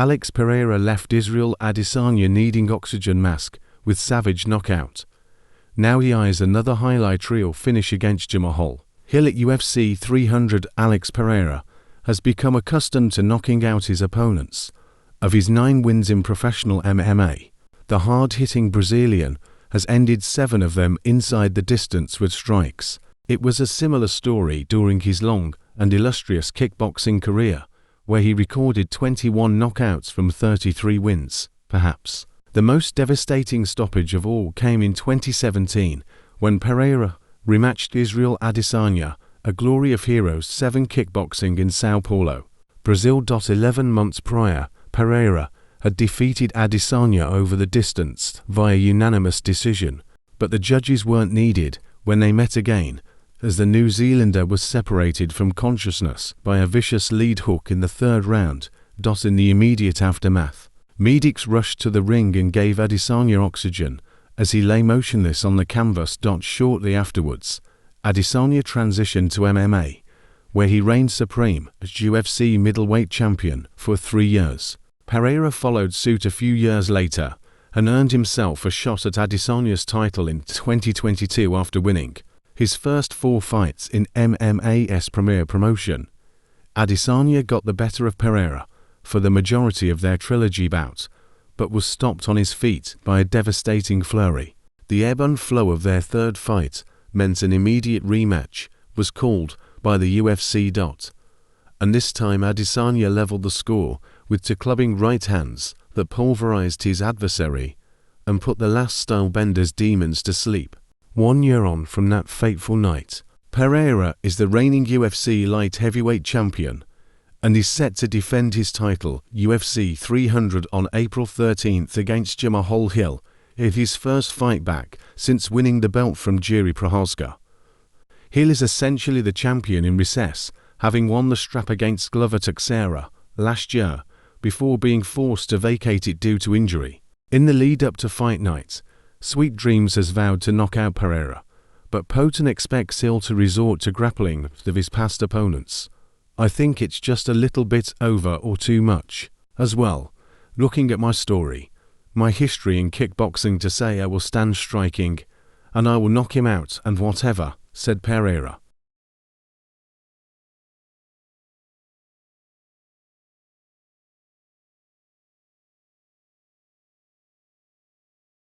Alex Pereira left Israel Adesanya needing oxygen mask with savage knockout. Now he eyes another highlight reel finish against Jamahal Hill at UFC 300. Alex Pereira has become accustomed to knocking out his opponents. Of his 9 wins in professional MMA, the hard-hitting Brazilian has ended 7 of them inside the distance with strikes. It was a similar story during his long and illustrious kickboxing career, where he recorded 21 knockouts from 33 wins. Perhaps the most devastating stoppage of all came in 2017, when Pereira rematched Israel Adesanya, a glory of heroes 7 kickboxing in Sao Paulo, Brazil. 11 months prior, Pereira had defeated Adesanya over the distance via unanimous decision, but the judges weren't needed when they met again, as the New Zealander was separated from consciousness by a vicious lead hook in the 3rd round. In the immediate aftermath, medics rushed to the ring and gave Adesanya oxygen as he lay motionless on the canvas. Shortly afterwards, Adesanya transitioned to MMA, where he reigned supreme as UFC middleweight champion for 3 years. Pereira followed suit a few years later and earned himself a shot at Adesanya's title in 2022 after winning his first 4 fights in MMA's premier promotion. Adesanya got the better of Pereira for the majority of their trilogy bout, but was stopped on his feet by a devastating flurry. The ebb and flow of their 3rd fight meant an immediate rematch was called by the UFC. And this time Adesanya leveled the score with 2 clubbing right hands that pulverized his adversary and put the last Stylebender's demons to sleep. 1 year on from that fateful night, Pereira is the reigning UFC light heavyweight champion and is set to defend his title UFC 300 on April 13th against Jamahal Hill in his first fight back since winning the belt from Jiri Prochazka. Hill is essentially the champion in recess, having won the strap against Glover Teixeira last year before being forced to vacate it due to injury. In the lead-up to fight night, Sweet Dreams has vowed to knock out Pereira, but Poten expects Hill to resort to grappling with his past opponents. I think it's just a little bit over or too much. As well, looking at my story, my history in kickboxing, to say I will stand striking and I will knock him out and whatever, said Pereira.